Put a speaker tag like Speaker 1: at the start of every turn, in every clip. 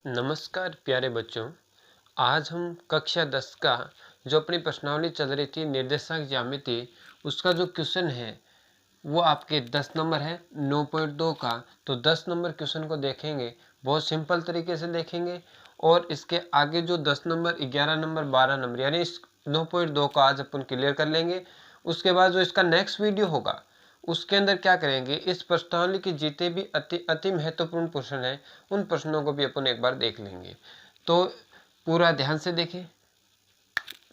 Speaker 1: नमस्कार प्यारे बच्चों। आज हम कक्षा 10 का जो अपनी प्रश्नावली चल रही थी निर्देशांक ज्यामिति, उसका जो क्वेश्चन है वो आपके 10 नंबर है 9.2 का। तो 10 नंबर क्वेश्चन को देखेंगे, बहुत सिंपल तरीके से देखेंगे। और इसके आगे जो 10 नंबर 11 नंबर 12 नंबर यानी इस 9.2 का आज अपन क्लियर कर लेंगे। उसके बाद जो इसका नेक्स्ट वीडियो होगा उसके अंदर क्या करेंगे, इस प्रश्नावली के जितने भी अति महत्वपूर्ण प्रश्न हैं उन प्रश्नों को भी अपन एक बार देख लेंगे। तो पूरा ध्यान से देखें।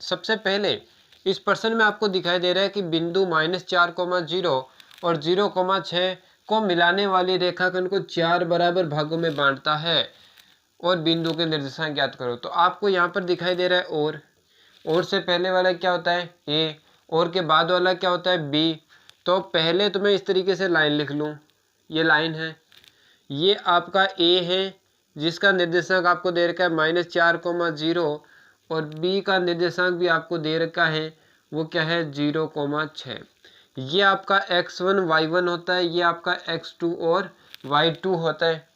Speaker 1: सबसे पहले इस प्रश्न में आपको दिखाई दे रहा है कि बिंदु -4,0 और 0,6 को मिलाने वाली रेखाखंड को 4 बराबर भागों में बांटता है और बिंदु के निर्देशांक ज्ञात करो। तो आपको यहाँ पर दिखाई दे रहा है और से पहले वाला क्या होता है ए, और के बाद वाला क्या होता है बी। तो पहले तो मैं इस तरीके से लाइन लिख लूँ, ये लाइन है, ये आपका ए है जिसका निर्देशांक आपको दे रखा है -4,0 और बी का निर्देशांक भी आपको दे रखा है, वो क्या है 0,6। ये आपका x1 y1 होता है, ये आपका x2 और y2 होता है।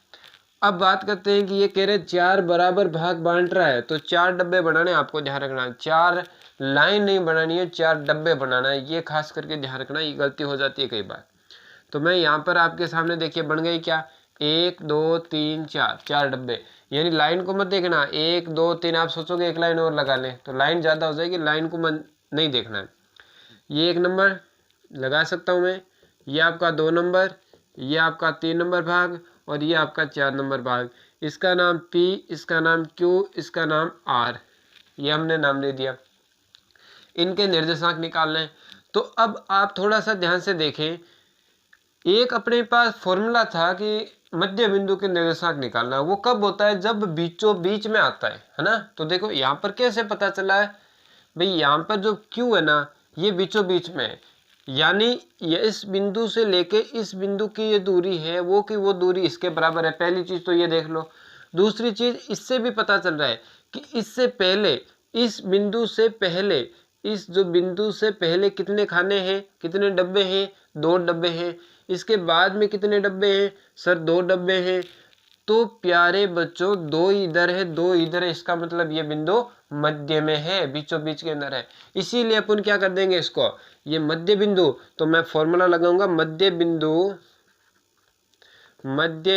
Speaker 1: अब बात करते हैं कि ये कह रहे 4 बराबर भाग बांट रहा है, तो 4 डब्बे बनाने आपको ध्यान रखना है। 4 लाइन नहीं बनानी है, 4 डब्बे बनाना है, ये खास करके ध्यान रखना, ये गलती हो जाती है कई बार। तो मैं यहाँ पर आपके सामने देखिए बन गई क्या 1 2 3 4, 4 डब्बे। यानी लाइन को मत देखना 1 2 3, आप सोचोगे एक लाइन और लगा लें तो लाइन ज़्यादा हो जाएगी, लाइन को मत नहीं देखना है। ये 1 नंबर लगा सकता हूँ मैं, ये आपका 2 नंबर, ये आपका 3 नंबर भाग और ये आपका 4 नंबर भाग। इसका नाम P, इसका नाम Q, इसका नाम R, ये हमने नाम दे दिया। इनके निर्देशांक निकालने हैं। तो अब आप थोड़ा सा ध्यान से देखें, एक अपने पास फॉर्मूला था कि मध्य बिंदु के निर्देशांक निकालना। वो कब होता है, जब बीचों बीच में आता है ना। तो देखो यहाँ पर कैसे पता चला है भाई, यहाँ पर जो Q है ना ये बीचों बीच में है, यानी ये इस बिंदु से लेके इस बिंदु की ये दूरी है वो कि वो दूरी इसके बराबर है। पहली चीज तो ये देख लो। दूसरी चीज इससे भी पता चल रहा है कि इससे पहले, इस बिंदु से पहले, इस जो बिंदु से पहले कितने खाने हैं, कितने डब्बे हैं, 2 डब्बे हैं। इसके बाद में कितने डब्बे हैं सर, 2 डब्बे हैं। तो प्यारे बच्चों 2 इधर है 2 इधर है, इसका मतलब ये बिंदु मध्य में है, बीचों बीच के अंदर है। इसीलिए अपन क्या कर देंगे इसको, ये मध्य बिंदु, तो मैं फॉर्मूला लगाऊंगा मध्य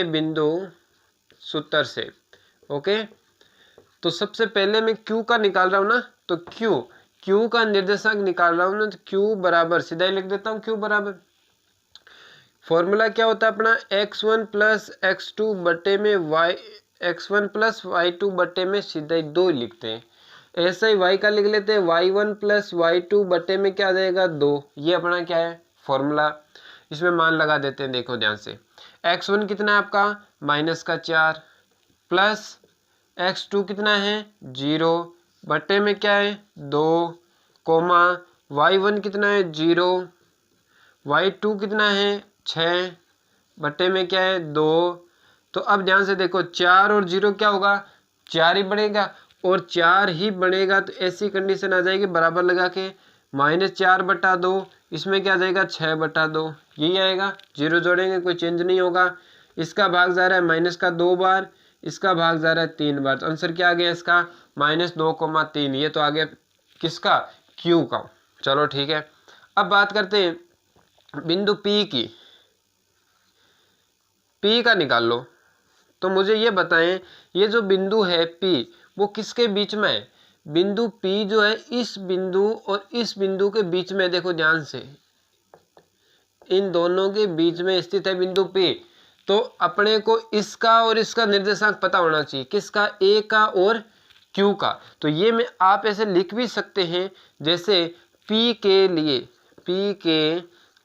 Speaker 1: बिंदु सूत्र से। ओके, तो सबसे पहले मैं Q का निकाल रहा हूं ना, तो Q का निर्देशांक निकाल रहा हूं ना, तो Q बराबर सीधा ही लिख देता हूं, Q बराबर फॉर्मूला क्या होता है अपना x1 प्लस x2 बटे में x1 प्लस y2 बटे में सीधा ही 2 लिखते हैं। ऐसा ही y का लिख लेते हैं y1 प्लस y2 बटे में क्या आ जाएगा 2। ये अपना क्या है फॉर्मूला, इसमें मान लगा देते हैं। देखो ध्यान से, x1 कितना है आपका -4 प्लस x2 कितना है 0 बटे में क्या है 2 कोमा y1 कितना है 0, y2 कितना है 6 बटे में क्या है 2। तो अब ध्यान से देखो 4 और 0 क्या होगा, 4 ही बढ़ेगा, और 4 ही बढ़ेगा तो ऐसी कंडीशन आ जाएगी बराबर लगा के -4/2, इसमें क्या आ जाएगा 6/2, यही आएगा। 0 जोड़ेंगे कोई चेंज नहीं होगा। इसका भाग जा रहा है माइनस का 2 बार, इसका भाग जा रहा है 3 बार, तो आंसर क्या आ गया इसका -2,3। ये तो आ गया किसका, Q का। चलो ठीक है, अब बात करते हैं बिंदु P की। P का निकाल लो। तो मुझे ये बताएं, ये जो बिंदु है P वो किसके बीच में है। बिंदु P जो है इस बिंदु और इस बिंदु के बीच में, देखो ध्यान से, इन दोनों के बीच में स्थित है बिंदु P। तो अपने को इसका और इसका निर्देशांक पता होना चाहिए, किसका, A का और Q का। तो ये मैं आप ऐसे लिख भी सकते हैं जैसे P के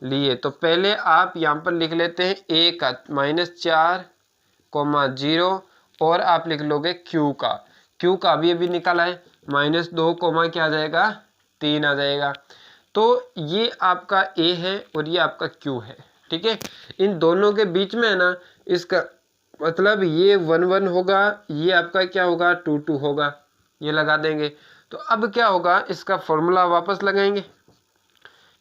Speaker 1: लिए तो पहले आप यहाँ पर लिख लेते हैं A का -4,0 और आप लिख लोगे Q का अभी निकाला है -2, क्या आ जाएगा 3 आ जाएगा। तो ये आपका A है और ये आपका Q है, ठीक है। इन दोनों के बीच में है ना, इसका मतलब ये 1 1 होगा, ये आपका क्या होगा 2 2 होगा, ये लगा देंगे। तो अब क्या होगा, इसका फॉर्मूला वापस लगाएंगे।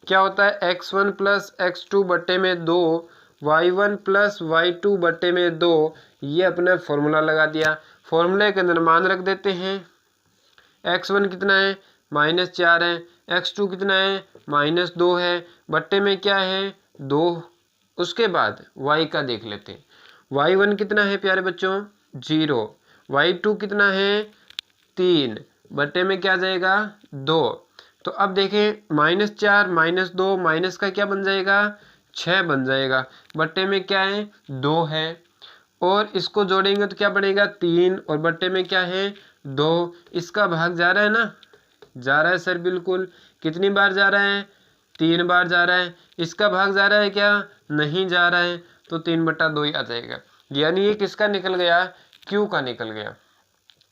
Speaker 1: क्या होता है x1 प्लस x2 बटे में 2, y1 प्लस y2 बटे में 2, ये अपने फॉर्मूला लगा दिया। फॉर्मूले के अंदर मान रख देते हैं। x1 कितना है, -4 है। x2 कितना है, -2 है। बट्टे में क्या है, 2। उसके बाद y का देख लेते हैं। y1 कितना है प्यारे बच्चों, 0। y2 कितना है, 3। बट्टे में क्या जाएगा, 2। तो अब देखें, -4 -2 माइनस का क्या बन जाएगा, 6 बन जाएगा। बट्टे में क्या है, 2 है। और इसको जोड़ेंगे तो क्या बनेगा, 3। और बट्टे में क्या है, 2। इसका भाग जा रहा है ना, जा रहा है सर, बिल्कुल। कितनी बार जा रहा है, 3 बार जा रहा है। इसका भाग जा रहा है क्या, नहीं जा रहा है। तो 3/2 ही आ जाएगा। यानी ये किसका निकल गया, क्यू का निकल गया।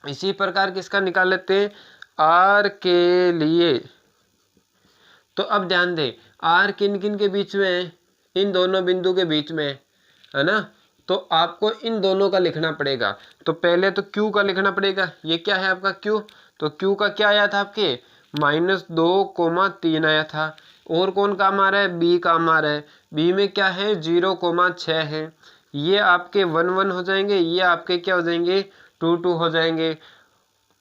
Speaker 1: इसी प्रकार किसका निकाल लेते हैं, आर के लिए। तो अब ध्यान दें, आर किन किन के बीच में है, इन दोनों बिंदु के बीच में है ना। तो आपको इन दोनों का लिखना पड़ेगा। तो पहले तो क्यू का लिखना पड़ेगा। ये क्या है आपका क्यू, तो क्यू का क्या आया था आपके, -2,3 आया था। और कौन काम आ रहा है, बी काम आ रहा है। बी में क्या है, 0,6 है। ये आपके 1 1 हो जाएंगे, ये आपके क्या हो जाएंगे, 2 2 हो जाएंगे।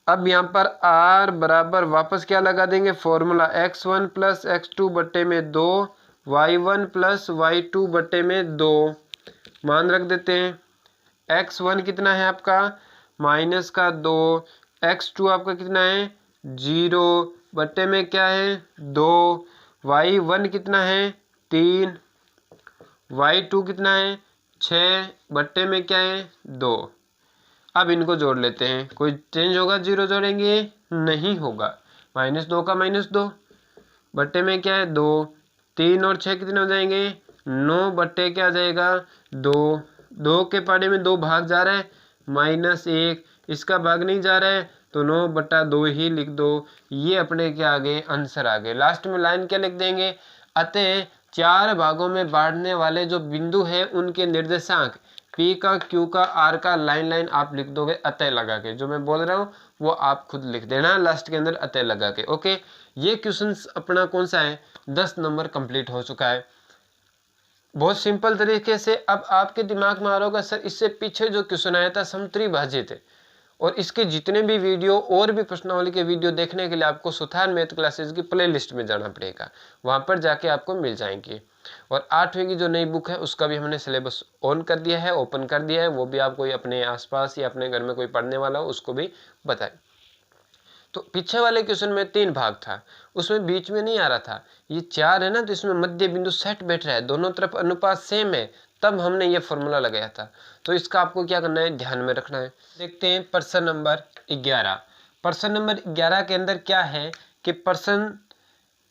Speaker 1: अब यहाँ पर r बराबर वापस क्या लगा देंगे, फॉर्मूला x1 + x2 बट्टे में 2, y1 + y2 बट्टे में 2। मान रख देते हैं। x1 कितना है आपका, -2। x2 आपका कितना है, 0। बट्टे में क्या है, 2। y1 कितना है, 3। y2 कितना है, 6। बट्टे में क्या है, 2। अब इनको जोड़ लेते हैं। कोई चेंज होगा, 0 जोड़ेंगे, नहीं होगा। -2 का -2 बट्टे में क्या है, 2। 3 और 6 कितने हो जाएंगे, 9। बट्टे क्या आ जाएगा, 2। 2 के पाड़े में 2 भाग जा रहा है, -1। इसका भाग नहीं जा रहा है, तो 9/2 ही लिख दो। ये अपने क्या आ गए, आंसर आ गए। लास्ट में लाइन क्या लिख देंगे, अतः 4 भागों में बांटने वाले जो बिंदु है उनके निर्देशांक P का, Q का, R का लाइन लाइन आप लिख दोगे अतः लगा के। जो मैं बोल रहा हूँ वो आप खुद लिख देना लास्ट के अंदर अतः लगा के। ओके, ये क्वेश्चन अपना कौन सा है, 10 नंबर कंप्लीट हो चुका है। बहुत सिंपल तरीके से अब आपके दिमाग में आ रहा होगा, सर इससे पीछे जो क्वेश्चन आया था समत्रिभाजित है। और इसके जितने भी वीडियो और भी प्रश्नावली के वीडियो देखने के लिए आपको सुथार मैथ क्लासेस की प्लेलिस्ट में जाना पड़ेगा। वहाँ पर जाके आपको मिल जाएंगी। और 8वीं की जो नई बुक है उसका भी हमने सिलेबस ऑन कर दिया है, ओपन कर दिया है। वो भी आप कोई अपने आसपास या अपने घर में कोई पढ़ने वाला हो उसको भी बताएं। तो पीछे वाले क्वेश्चन में 3 भाग था, उसमें बीच में नहीं आ रहा था। ये 4 है ना, तो इसमें मध्य बिंदु सेट बैठ रहा है, दोनों तरफ अनुपात सेम है, तब हमने ये फॉर्मूला लगाया था। तो इसका आपको क्या करना है, ध्यान में रखना है। देखते हैं प्रश्न नंबर 11। प्रश्न नंबर 11 के अंदर क्या है कि प्रश्न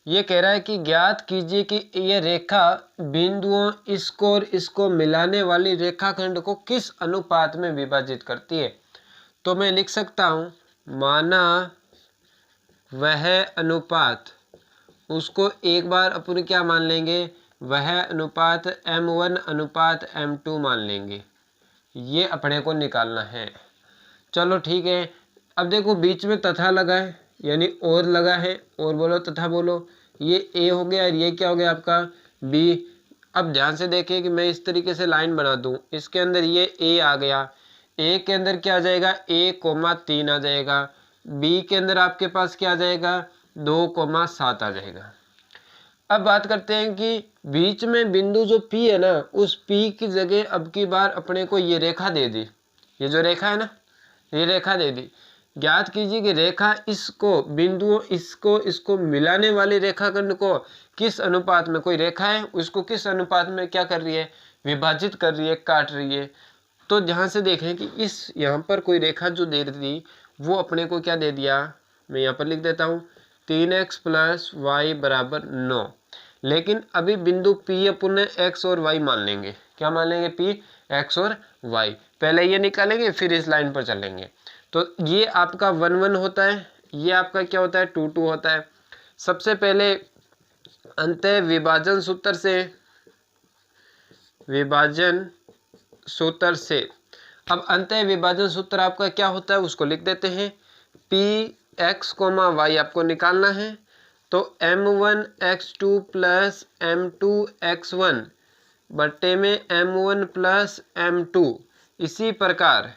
Speaker 1: ये कह रहा है कि ज्ञात कीजिए कि ये रेखा बिंदुओं इसको और इसको मिलाने वाली रेखाखंड को किस अनुपात में विभाजित करती है। तो मैं लिख सकता हूँ, माना वह अनुपात, उसको एक बार अपन क्या मान लेंगे, वह अनुपात m1 अनुपात m2 मान लेंगे। ये अपने को निकालना है। चलो ठीक है। अब देखो बीच में तथा लगा है, यानी और लगा है, और बोलो तथा बोलो। ये a हो गया और ये क्या हो गया आपका b। अब ध्यान से देखिए कि मैं इस तरीके से लाइन बना दूं, इसके अंदर ये a आ गया, a के अंदर क्या आ जाएगा, a,3 आ जाएगा। b के अंदर आपके पास क्या आ जाएगा, 2,7 आ जाएगा। अब बात करते हैं कि बीच में बिंदु जो P है ना, उस P की जगह अब की बार अपने को ये रेखा दे दी। ये जो रेखा है ना, ये रेखा दे दी। ज्ञात कीजिए कि रेखा इसको बिंदुओं इसको मिलाने वाली रेखाखंड को किस अनुपात में, कोई रेखा है उसको किस अनुपात में क्या कर रही है, विभाजित कर रही है, काट रही है। तो ध्यान से देखें कि इस यहाँ पर कोई रेखा जो दे दी वो अपने को क्या दे दिया, मैं यहाँ पर लिख देता हूँ 3x + y = 9। लेकिन अभी बिंदु P अपन x और y मान लेंगे। क्या मान लेंगे, P x और y। पहले ये निकालेंगे फिर इस लाइन पर चलेंगे। तो ये आपका 1 1 होता है, ये आपका क्या होता है 2 2 होता है। सबसे पहले अंतः विभाजन सूत्र से अब अंतः विभाजन सूत्र आपका क्या होता है उसको लिख देते हैं। Px, y आपको निकालना है। तो m1 x2 + m2 x1 बट्टे में m1 + m2। इसी प्रकार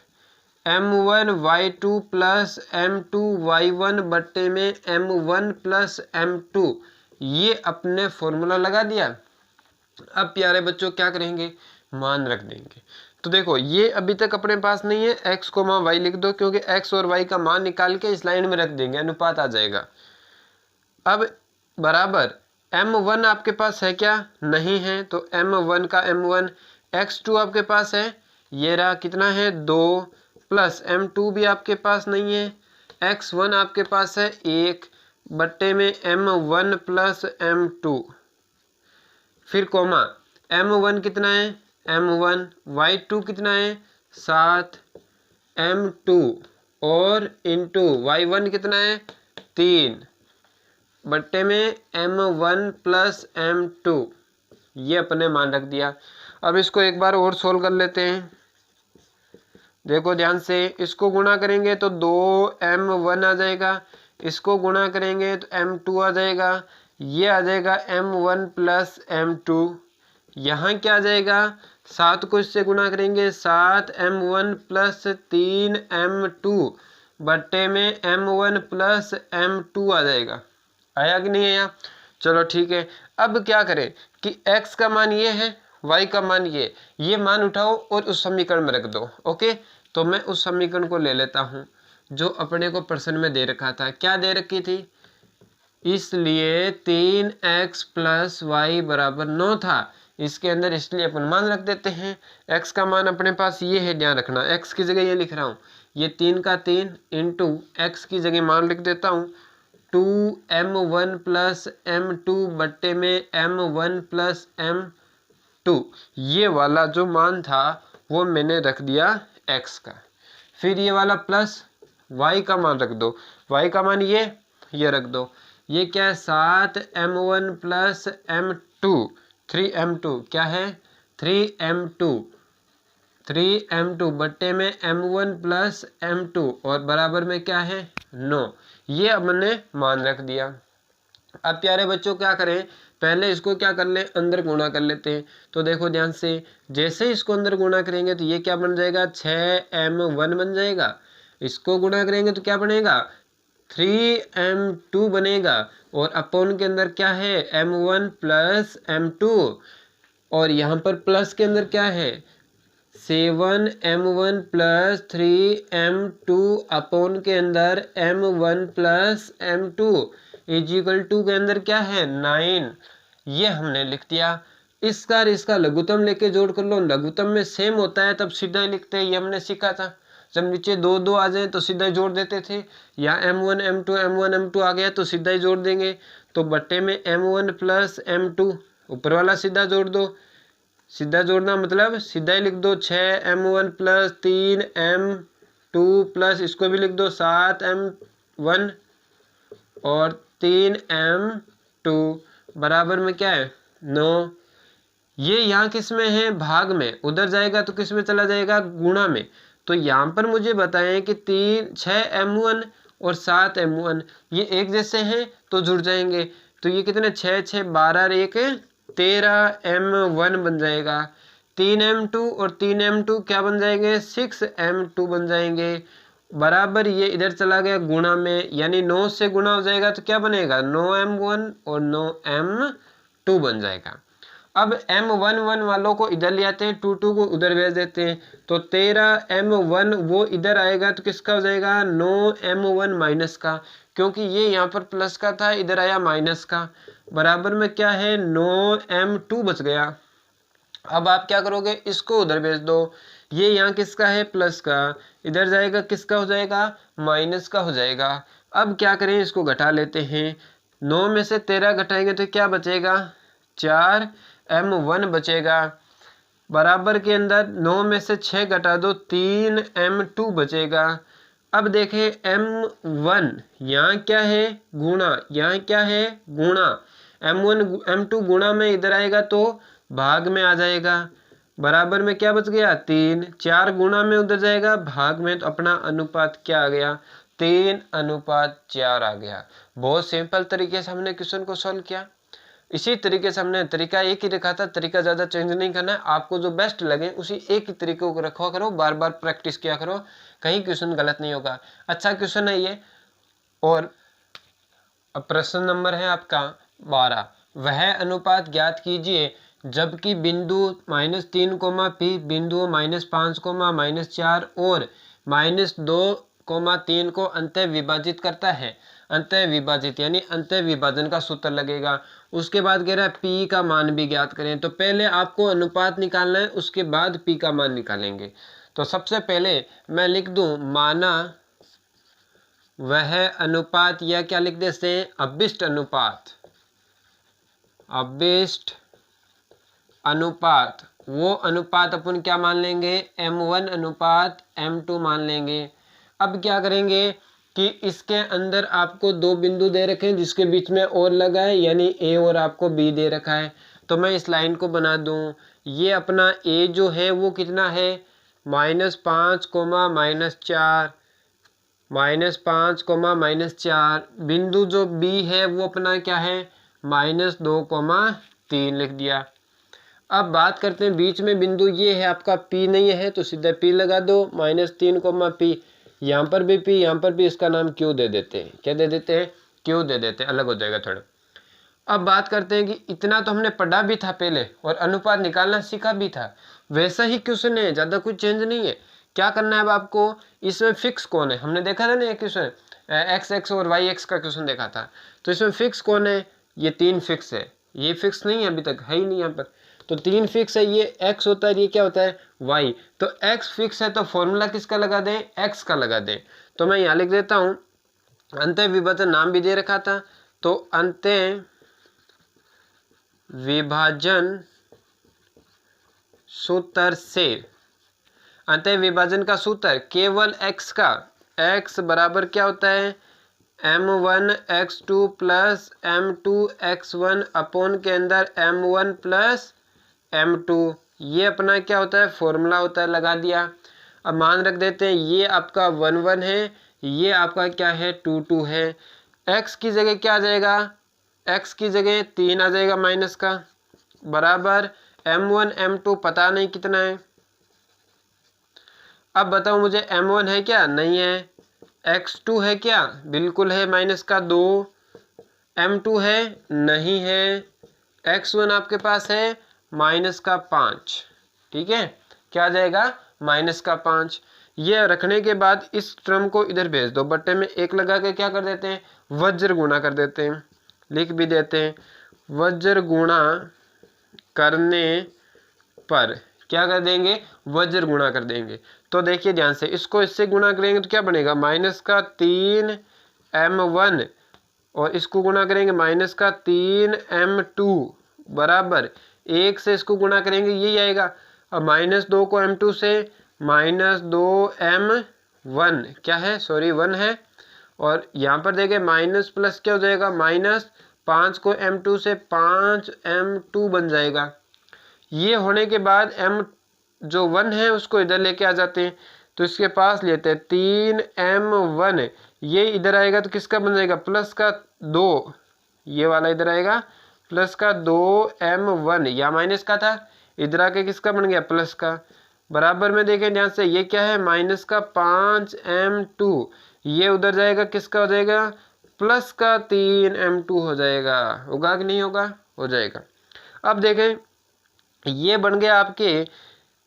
Speaker 1: m1y2 प्लस m2y1 बट्टे में m1 प्लस m2, ये अपने फॉर्मूला लगा दिया। अब प्यारे बच्चों क्या करेंगे, मान रख देंगे। तो देखो ये अभी तक अपने पास नहीं है, x कोमा y लिख दो, क्योंकि x और y का मान निकाल के इस लाइन में रख देंगे, अनुपात आ जाएगा। अब बराबर m1 आपके पास है क्या, नहीं है, तो m1 का m1, x2 आपके पास है, ये रहा, कितना है 2, प्लस m2 भी आपके पास नहीं है, x1 आपके पास है 1 बट्टे में m1 प्लस m2, फिर कोमा m1 कितना है m1, y2 कितना है 7 m2 और इंटू y1 कितना है 3 बट्टे में m1 प्लस m2, ये अपने मान रख दिया। अब इसको एक बार और सोल्व कर लेते हैं। देखो ध्यान से, इसको गुणा करेंगे तो 2m1 आ जाएगा, इसको गुणा करेंगे तो m2 आ जाएगा, ये आ जाएगा m1 प्लस m2, यहाँ क्या आ जाएगा 7 को इससे गुणा करेंगे 7m1 प्लस 3m2 बट्टे में m1 प्लस m2 आ जाएगा। आया कि नहीं आया? चलो ठीक है। अब क्या करें कि x का मान ये है, y का मान ये मान उठाओ और उस समीकरण में रख दो। ओके, तो मैं उस समीकरण को ले लेता हूँ जो अपने को प्रश्न में दे रखा था। क्या दे रखी थी? इसलिए 3x प्लस वाई बराबर 9 था इसके अंदर, इसलिए अपन मान रख देते हैं। x का मान अपने पास ये है, ध्यान रखना, x की जगह ये लिख रहा हूँ, ये 3 का 3 इंटू x की जगह मान लिख देता हूँ 2m1 प्लस m2 बट्टे में m1 प्लस m2, ये वाला जो मान था वो मैंने रख दिया x का। फिर ये वाला प्लस y का मान रख दो, y का मान ये रख दो, ये क्या है 7m1 प्लस m2, 3m2 क्या है 3m2 बट्टे में m1 प्लस m2 और बराबर में क्या है 9, ये हमने मान रख दिया। अब प्यारे बच्चों क्या करें, पहले इसको क्या कर ले, अंदर गुणा कर लेते हैं। तो देखो ध्यान से, जैसे इसको अंदर गुणा करेंगे तो ये क्या बन जाएगा 6m1 बन जाएगा, इसको गुणा करेंगे तो क्या बनेगा 3m2 बनेगा, और अपॉन के अंदर क्या है m1 प्लस m2, और यहाँ पर प्लस के अंदर क्या है 7m1 प्लस 3m2 अपॉन के अंदर m1 plus m2 is equal to के अंदर क्या है 9, ये हमने लिख दिया। इसका लघुत्तम लेके जोड़ कर लो, लघुत्तम में सेम होता है तब सीधा ही लिखते हैं, ये हमने सीखा था। जब नीचे 2 आ जाए तो सीधा ही जोड़ देते थे, या m1 m2 आ गया तो सीधा ही जोड़ देंगे, तो बट्टे में m1 प्लस m2, ऊपर वाला सीधा जोड़ दो, सीधा जोड़ना मतलब सीधा ही लिख दो 6m1 प्लस 3m2 प्लस इसको भी लिख दो 7m1 और 3m2 बराबर में क्या है 9। ये यहाँ किस में है भाग में, उधर जाएगा तो किस में चला जाएगा गुणा में। तो यहाँ पर मुझे बताएं कि 6m1 और 7m1 ये एक जैसे हैं तो जुड़ जाएंगे, तो ये कितने 6 6 12 और 1 13m1 बन जाएगा। 3m2 और 3m2 क्या बन जाएंगे 6m2 बन जाएंगे, बराबर ये इधर चला गया गुणा में, यानी 9 से गुणा हो जाएगा तो क्या बनेगा 9m1 और 9m2 बन जाएगा। अब m11 वालों को इधर ले आते हैं, 2 को उधर भेज देते हैं, तो 13m1 वो इधर आएगा तो किसका हो जाएगा 9m1 माइनस का, क्योंकि ये यहाँ पर प्लस का था इधर आया माइनस का, बराबर में क्या है 9m2 बच गया। अब आप क्या करोगे, इसको उधर भेज दो, ये यहाँ किसका है प्लस का, इधर जाएगा किसका हो जाएगा माइनस का हो जाएगा। अब क्या करें, इसको घटा लेते हैं, 9 में से 13 घटाएंगे तो क्या बचेगा 4m1 बचेगा, बराबर के अंदर 9 में से 6 घटा दो 3m2 बचेगा। अब देखें m1 यहाँ क्या है गुणा, यहाँ क्या है गुणा, m1 m2 गुणा में इधर आएगा तो भाग में आ जाएगा, बराबर में क्या बच गया 3, 4 गुणा में उधर जाएगा भाग में, तो अपना अनुपात क्या आ गया 3:4 आ गया। बहुत सिंपल तरीके से हमने क्वेश्चन को सॉल्व किया। इसी तरीके से हमने तरीका एक ही रखा था, तरीका ज़्यादा चेंज नहीं करना है। आपको जो बेस्ट लगे उसी एक ही तरीके को रखा करो, बार बार प्रैक्टिस किया करो, कहीं क्वेश्चन गलत नहीं होगा। अच्छा क्वेश्चन है ये। और अब प्रश्न नंबर है आपका 12, वह अनुपात ज्ञात कीजिए जबकि बिंदु -3, बिंदु -5, -4 और -2, 3 को अंतः विभाजित करता है। अंतः विभाजित यानी अंतः विभाजन का सूत्र लगेगा। उसके बाद कह रहा है पी का मान भी ज्ञात करें। तो पहले आपको अनुपात निकालना है, उसके बाद पी का मान निकालेंगे। तो सबसे पहले मैं लिख दूं माना वह अनुपात, या क्या लिख देते हैं अभिष्ट अनुपात। अभिष्ट अनुपात, वो अनुपात अपन क्या मान लेंगे m1 अनुपात m2 मान लेंगे। अब क्या करेंगे कि इसके अंदर आपको दो बिंदु दे रखे हैं जिसके बीच में और लगा है, यानी a और आपको b दे रखा है। तो मैं इस लाइन को बना दूं। ये अपना a जो है वो कितना है -5, -4, -5, -4। बिंदु जो b है वो अपना क्या है -2, 3 लिख दिया। अब बात करते हैं बीच में बिंदु ये है आपका P नहीं है तो सीधा P लगा दो, -3, P। यहाँ पर भी P, यहाँ पर भी, इसका नाम Q दे देते हैं। क्या दे देते हैं Q दे देते हैं, अलग हो जाएगा थोड़ा। अब बात करते हैं कि इतना तो हमने पढ़ा भी था पहले और अनुपात निकालना सीखा भी था, वैसा ही क्वेश्चन है, ज़्यादा कुछ चेंज नहीं है। क्या करना है अब आपको, इसमें फिक्स कौन है, हमने देखा था ना ये क्वेश्चन x और y का क्वेश्चन देखा था। तो इसमें फिक्स कौन है, ये 3 फिक्स है, ये फिक्स नहीं है, अभी तक है ही नहीं यहाँ पर। तो 3 फिक्स है, ये x होता है, ये क्या होता है y। तो x फिक्स है तो फॉर्मूला किसका लगा दें, x का लगा दें। तो मैं यहाँ लिख देता हूँ, अंतः विभाजन नाम भी दे रखा था। तो अंतः विभाजन सूत्र से, अंतः विभाजन का सूत्र केवल x का, x बराबर क्या होता है m1 x2 plus m2 x1 upon के अंदर m1 प्लस m2, ये अपना क्या होता है फॉर्मूला होता है, लगा दिया। अब मान रख देते हैं ये आपका 1 1 है, ये आपका क्या है 2 2 है। x की जगह क्या आ जाएगा, x की जगह 3 आ जाएगा माइनस का, बराबर m1 m2 पता नहीं कितना है। अब बताओ मुझे m1 है क्या, नहीं है। x2 है क्या, बिल्कुल है, माइनस का 2। m2 है, नहीं है। x1 आपके पास है -5, ठीक है, क्या आ जाएगा -5। ये रखने के बाद इस टर्म को इधर भेज दो, बट्टे में 1 लगा के क्या कर देते हैं वज्र गुणा कर देते हैं, लिख भी देते हैं वज्र गुणा करने पर क्या कर देंगे, वज्र गुणा कर देंगे। तो देखिए ध्यान से, इसको इससे गुणा करेंगे तो क्या बनेगा -3 m1 और इसको गुणा करेंगे -3 m2 बराबर 1 से इसको गुणा करेंगे यही आएगा। अब -2 को m2 से, -2 m1 क्या है, सॉरी 1 है, और यहाँ पर देखें माइनस प्लस क्या हो जाएगा -5 को m2 से 5 m2 बन जाएगा। ये होने के बाद m जो 1 है उसको इधर लेके आ जाते हैं, तो इसके पास लेते हैं 3 m1, ये इधर आएगा तो किसका बन जाएगा प्लस का 2, ये वाला इधर आएगा प्लस का 2 m1, या माइनस का था, इधर आके किसका बन गया प्लस का। बराबर में देखें ध्यान से, ये क्या है माइनस का 5 m2, ये उधर जाएगा किसका हो जाएगा प्लस का 3 m2 हो जाएगा। होगा कि नहीं होगा, हो जाएगा। अब देखें ये बन गया आपके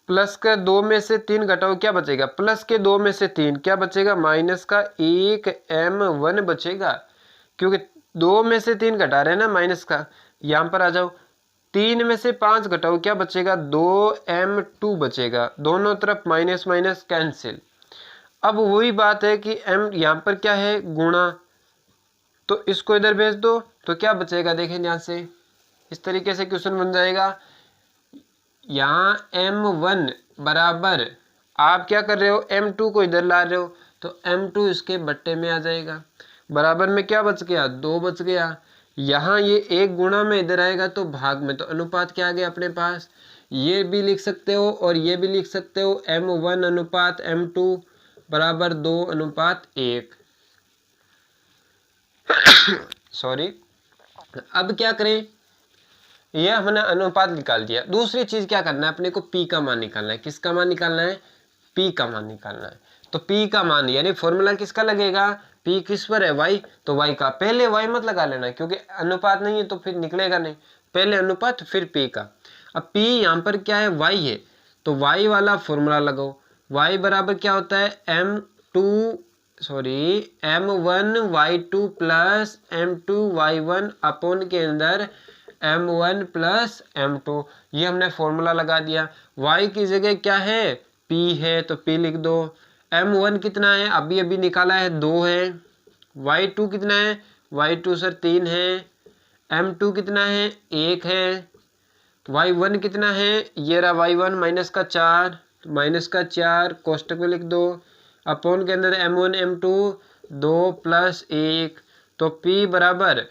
Speaker 1: प्लस का 2 में से 3 घटाओ क्या बचेगा, प्लस के 2 में से 3 क्या बचेगा माइनस का 1 m1 बचेगा, क्योंकि 2 में से 3 घटा रहे हैं ना माइनस का। यहाँ पर आ जाओ, 3 में से 5 घटाओ क्या बचेगा 2 m2 बचेगा, दोनों तरफ माइनस माइनस कैंसिल। अब वही बात है कि m यहाँ पर क्या है गुणा, तो इसको इधर भेज दो तो क्या बचेगा, देखें ध्यान से, इस तरीके से क्वेश्चन बन जाएगा। यहाँ m1 बराबर आप क्या कर रहे हो m2 को इधर ला रहे हो, तो m2 इसके बट्टे में आ जाएगा। बराबर में क्या बच गया 2 बच गया। यहाँ ये 1 गुणा में इधर आएगा तो भाग में, तो अनुपात क्या आ गया अपने पास, ये भी लिख सकते हो और ये भी लिख सकते हो m1 अनुपात m2 बराबर 2:1। सॉरी। अब क्या करें, ये हमने अनुपात निकाल दिया। दूसरी चीज़ क्या करना है, अपने को पी का मान निकालना है। किसका मान निकालना है, पी का मान निकालना है। तो पी का मान यानी फॉर्मूला किसका लगेगा, पी किस पर है, वाई, तो वाई का। पहले वाई मत लगा लेना क्योंकि अनुपात नहीं है तो फिर निकलेगा नहीं, पहले अनुपात फिर पी का। अब पी यहाँ पर क्या है, वाई है, तो वाई वाला फॉर्मूला लगाओ। वाई बराबर क्या होता है, m1y2 प्लस m2y1 अपॉन के अंदर m1 प्लस m2। ये हमने फॉर्मूला लगा दिया। y की जगह क्या है, p है, तो p लिख दो। m1 कितना है, अभी अभी निकाला है, 2 है। y2 कितना है, y2 सर 3 है। m2 कितना है, 1 है। y1 कितना है, ये रहा y1 माइनस का 4, माइनस का 4 कोष्टक में लिख दो, अपॉन के अंदर m1 m2 2 प्लस 1। तो p बराबर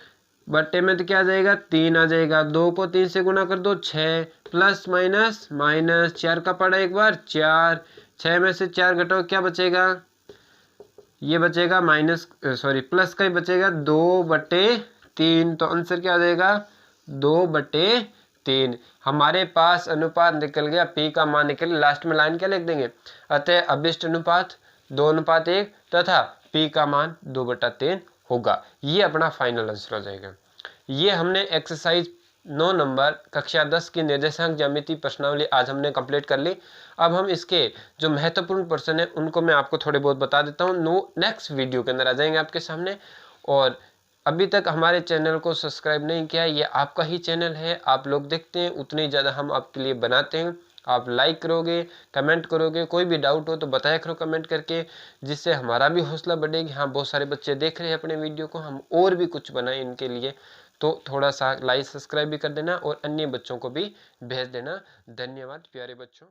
Speaker 1: बट्टे में तो क्या आ जाएगा, 3 आ जाएगा। 2 को 3 से गुना कर दो, 6 प्लस माइनस माइनस 4 का पड़ा एक बार 4, 6 में से 4 घटाओ क्या बचेगा, ये बचेगा प्लस का ही बचेगा 2/3। तो आंसर क्या आ जाएगा, 2/3। हमारे पास अनुपात निकल गया, पी का मान निकल। लास्ट में लाइन क्या लिख देंगे, अतः अभिष्ट अनुपात 2:1 तथा पी का मान 2/3 होगा। ये अपना फाइनल आंसर हो जाएगा। ये हमने एक्सरसाइज 9 नंबर कक्षा 10 की निर्देशांक ज्यामिति प्रश्नावली आज हमने कंप्लीट कर ली। अब हम इसके जो महत्वपूर्ण प्रश्न है उनको मैं आपको थोड़े बहुत बता देता हूँ। नेक्स्ट वीडियो के अंदर आ जाएंगे आपके सामने। और अभी तक हमारे चैनल को सब्सक्राइब नहीं किया, ये आपका ही चैनल है, आप लोग देखते हैं उतने ज़्यादा हम आपके लिए बनाते हैं। आप लाइक करोगे, कमेंट करोगे, कोई भी डाउट हो तो बताया करो कमेंट करके, जिससे हमारा भी हौसला बढ़ेगी। हाँ, बहुत सारे बच्चे देख रहे हैं अपने वीडियो को, हम और भी कुछ बनाएं इनके लिए। तो थोड़ा सा लाइक सब्सक्राइब भी कर देना और अन्य बच्चों को भी भेज देना। धन्यवाद प्यारे बच्चों।